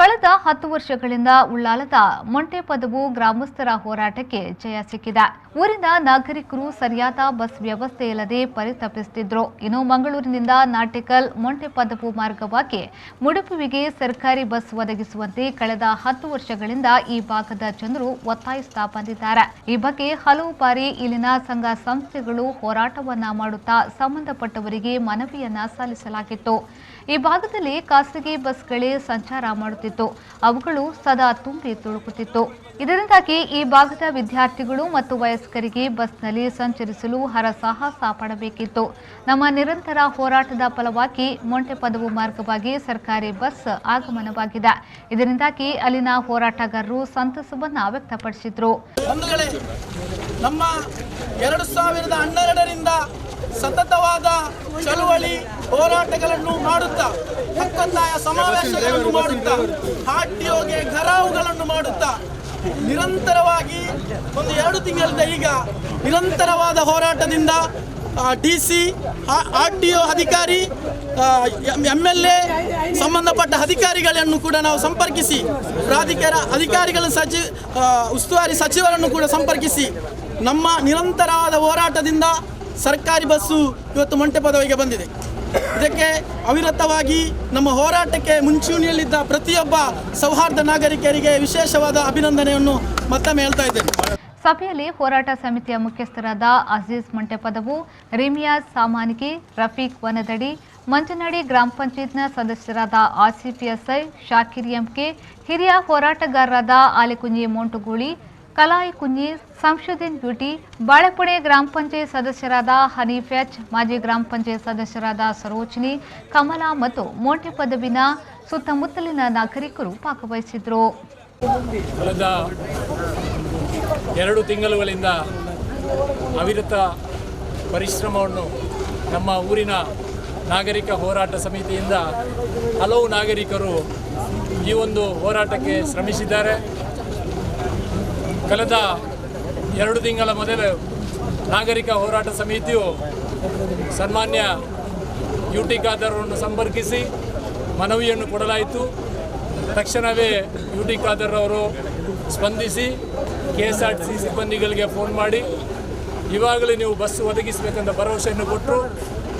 ಕಳೆದ 10 ವರ್ಷಗಳಿಂದ ಉಳ್ಳಾಲದ ಮೊಂಟೆಪದವು ಗ್ರಾಮಸ್ಥರ ಹೋರಾಟಕ್ಕೆ ಜಯ ಸಿಕ್ಕಿದೆ. ಊರಿನ ನಾಗರಿಕರು ಸರಿಯಾದ ಬಸ್ ವ್ಯವಸ್ಥೆ ಇಲ್ಲದೆ ಪರಿತಪಿಸುತ್ತಿದ್ದರು. ಇನ್ನು ಮಂಗಳೂರಿನಿಂದ ನಾಟಿಕಲ್ ಮೊಂಟೆಪದವು ಮಾರ್ಗವಾಗಿ ಮುಡುಪುವಿಗೆ ಸರ್ಕಾರಿ ಬಸ್ ಒದಗಿಸುವಂತೆ ಕಳೆದ 10 ವರ್ಷಗಳಿಂದ ಈ ಭಾಗದ ಜನರು ಒತ್ತಾಯಿಸುತ್ತಾ ಬಂದಿದ್ದಾರೆ. ಈ ಬಗ್ಗೆ ಹಲವು ಬಾರಿ ಇಲ್ಲಿನ ಸಂಘ ಸಂಸ್ಥೆಗಳು ಹೋರಾಟವನ್ನ ಮಾಡುತ್ತಾ ಸಂಬಂಧಪಟ್ಟವರಿಗೆ ಮನವಿಯನ್ನ ಸಲ್ಲಿಸಲಾಗಿತ್ತು. ಈ ಭಾಗದಲ್ಲಿ ಖಾಸಗಿ ಬಸ್ಗಳೇ ಸಂಚಾರ ಮಾಡುತ್ತಿತ್ತು. ಅವುಗಳು ಸದಾ ತುಂಬಿ ತುಳುಕುತ್ತಿತ್ತು. ಇದರಿಂದಾಗಿ ಈ ಭಾಗದ ವಿದ್ಯಾರ್ಥಿಗಳು ಮತ್ತು ವಯಸ್ಕರಿಗೆ ಬಸ್ನಲ್ಲಿ ಸಂಚರಿಸಲು ಹರಸಾಹಸ ಪಡಬೇಕಿತ್ತು. ನಮ್ಮ ನಿರಂತರ ಹೋರಾಟದ ಫಲವಾಗಿ ಮೊಂಟೆಪದವು ಮಾರ್ಗವಾಗಿ ಸರ್ಕಾರಿ ಬಸ್ ಆಗಮನವಾಗಿದೆ. ಇದರಿಂದಾಗಿ ಅಲ್ಲಿನ ಹೋರಾಟಗಾರರು ಸಂತಸವನ್ನ ವ್ಯಕ್ತಪಡಿಸಿದ್ರು. ನಮ್ಮ 2012ರಿಂದ ಸತತವಾದ ಚಳುವಳಿ ಹೋರಾಟಗಳನ್ನು ಮಾಡುತ್ತಾ ಹಕ್ಕೊತ್ತಾಯ ಸಮಾವೇಶಗಳನ್ನು ಮಾಡುತ್ತಾ ಆರ್ಟಿಒಗೆ ಘರಾವುಗಳನ್ನು ಮಾಡುತ್ತಾ ನಿರಂತರವಾಗಿ ಒಂದು 2 ತಿಂಗಳಿಂದ ಈಗ ನಿರಂತರವಾದ ಹೋರಾಟದಿಂದ ಡಿಸಿ, ಆರ್ಟಿಒ ಅಧಿಕಾರಿ, MLA ಸಂಬಂಧಪಟ್ಟ ಅಧಿಕಾರಿಗಳನ್ನು ಕೂಡ ನಾವು ಸಂಪರ್ಕಿಸಿ, ಪ್ರಾಧಿಕಾರ ಅಧಿಕಾರಿಗಳ ಉಸ್ತುವಾರಿ ಸಚಿವರನ್ನು ಕೂಡ ಸಂಪರ್ಕಿಸಿ ನಮ್ಮ ನಿರಂತರವಾದ ಹೋರಾಟದಿಂದ ಸರ್ಕಾರಿ ಬಸ್ಸು ಇವತ್ತು ಮೊಂಟೆಪದವಿಗೆ ಬಂದಿದೆ. ಇದಕ್ಕೆ ಅವಿರತವಾಗಿ ನಮ್ಮ ಹೋರಾಟಕ್ಕೆ ಮುಂಚೂಣಿಯಲ್ಲಿದ್ದ ಪ್ರತಿಯೊಬ್ಬ ಸೌಹಾರ್ದ ನಾಗರಿಕರಿಗೆ ವಿಶೇಷವಾದ ಅಭಿನಂದನೆಯನ್ನು ಮತ್ತೊಮ್ಮೆ ಹೇಳ್ತಾ ಇದ್ದೇನೆ. ಸಭೆಯಲ್ಲಿ ಹೋರಾಟ ಸಮಿತಿಯ ಮುಖ್ಯಸ್ಥರಾದ ಅಜೀಜ್ ಮೊಂಟೆಪದವು, ರಿಮಿಯಾಜ್ ಸಾಮಾನಿಗೆ, ರಫೀಕ್ ವನದಡಿ, ಮಂಚನಾಡಿ ಗ್ರಾಮ ಪಂಚಾಯತ್ನ ಸದಸ್ಯರಾದ RCPSI ಶಾಕಿರ್ ಎಂಕೆ, ಹಿರಿಯ ಹೋರಾಟಗಾರರಾದ ಆಲಿಕುಂಜಿ ಮೋಂಟುಗೂಳಿ, ಕಲಾಯಿ ಕುಂಜಿ, ಸಂಶುದ್ದೀನ್ ಬ್ಯೂಟಿ, ಬಾಳೆಪುಣೆ ಗ್ರಾಮ ಪಂಚಾಯತ್ ಸದಸ್ಯರಾದ ಹನೀಫ್ ಎಚ್, ಮಾಜಿ ಗ್ರಾಮ ಪಂಚಾಯತ್ ಸದಸ್ಯರಾದ ಸರೋಜಿನಿ, ಕಮಲಾ ಮತ್ತು ಮೊಂಟೆಪದವಿನ ಸುತ್ತಮುತ್ತಲಿನ ನಾಗರಿಕರು ಭಾಗವಹಿಸಿದ್ರು. ಕಳೆದ 2 ತಿಂಗಳುಗಳಿಂದ ಅವಿರತ ಪರಿಶ್ರಮವನ್ನು ನಮ್ಮ ಊರಿನ ನಾಗರಿಕ ಹೋರಾಟ ಸಮಿತಿಯಿಂದ ಹಲವು ನಾಗರಿಕರು ಈ ಒಂದು ಹೋರಾಟಕ್ಕೆ ಶ್ರಮಿಸಿದ್ದಾರೆ. ಕಳೆದ 2 ತಿಂಗಳ ಮೊದಲು ನಾಗರಿಕ ಹೋರಾಟ ಸಮಿತಿಯು ಸನ್ಮಾನ್ಯ UT ಖಾದರ್ ಅವರನ್ನು ಸಂಪರ್ಕಿಸಿ ಮನವಿಯನ್ನು ಕೊಡಲಾಯಿತು. ತಕ್ಷಣವೇ UT ಖಾದರ್ ಅವರು ಸ್ಪಂದಿಸಿ KSRTC ಸಿಬ್ಬಂದಿಗಳಿಗೆ ಫೋನ್ ಮಾಡಿ ಇವಾಗಲೇ ನೀವು ಬಸ್ ಒದಗಿಸಬೇಕೆಂಬ ಭರವಸೆಯನ್ನು ಕೊಟ್ಟರು.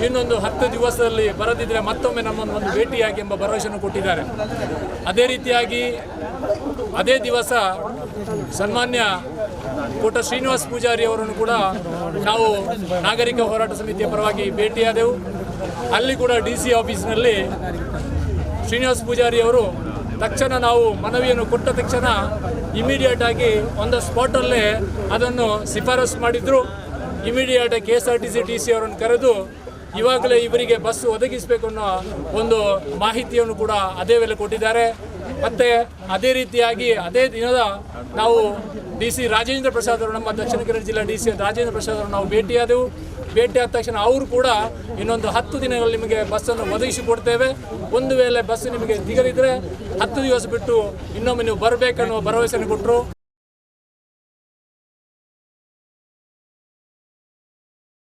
ಇನ್ನೊಂದು 10 ದಿವಸದಲ್ಲಿ ಬರದಿದ್ದರೆ ಮತ್ತೊಮ್ಮೆ ನಮ್ಮನ್ನು ಒಂದು ಭೇಟಿಯಾಗಿ ಎಂಬ ಭರವಸೆಯನ್ನು ಕೊಟ್ಟಿದ್ದಾರೆ. ಅದೇ ರೀತಿಯಾಗಿ ಅದೇ ದಿವಸ ಸನ್ಮಾನ್ಯ ಕೋಟ ಶ್ರೀನಿವಾಸ್ ಪೂಜಾರಿ ಅವರನ್ನು ಕೂಡ ನಾವು ನಾಗರಿಕ ಹೋರಾಟ ಸಮಿತಿಯ ಪರವಾಗಿ ಭೇಟಿಯಾದೆವು. ಅಲ್ಲಿ ಕೂಡ DC ಆಫೀಸ್ನಲ್ಲಿ ಶ್ರೀನಿವಾಸ್ ಪೂಜಾರಿ ಅವರು ತಕ್ಷಣ ನಾವು ಮನವಿಯನ್ನು ಕೊಟ್ಟ ತಕ್ಷಣ ಇಮಿಡಿಯೇಟ್ ಆಗಿ ಒಂದು ಸ್ಪಾಟಲ್ಲೇ ಅದನ್ನು ಶಿಫಾರಸು ಮಾಡಿದ್ರು. ಇಮಿಡಿಯೇಟ್ KSRTC TC ಅವರನ್ನು ಕರೆದು ಇವಾಗಲೇ ಇವರಿಗೆ ಬಸ್ ಒದಗಿಸಬೇಕು ಅನ್ನೋ ಒಂದು ಮಾಹಿತಿಯನ್ನು ಕೂಡ ಅದೇ ವೇಳೆ ಕೊಟ್ಟಿದ್ದಾರೆ. ಮತ್ತು ಅದೇ ರೀತಿಯಾಗಿ ಅದೇ ದಿನದ ನಾವು DC ರಾಜೇಂದ್ರ ಪ್ರಸಾದ್ ಅವರು, ನಮ್ಮ ದಕ್ಷಿಣ ಕನ್ನಡ ಜಿಲ್ಲಾ DC ರಾಜೇಂದ್ರ ಪ್ರಸಾದ್ ಅವರು ನಾವು ಭೇಟಿಯಾದೆವು. ಭೇಟಿಯಾದ ತಕ್ಷಣ ಅವರು ಕೂಡ ಇನ್ನೊಂದು 10 ದಿನಗಳಲ್ಲಿ ನಿಮಗೆ ಬಸ್ಸನ್ನು ಒದಗಿಸಿಕೊಡ್ತೇವೆ, ಒಂದು ವೇಳೆ ಬಸ್ ನಿಮಗೆ ಸಿಗದಿದ್ದರೆ 10 ದಿವಸ ಬಿಟ್ಟು ಇನ್ನೊಮ್ಮೆ ನೀವು ಬರಬೇಕನ್ನುವ ಭರವಸೆಯನ್ನು ಕೊಟ್ಟರು.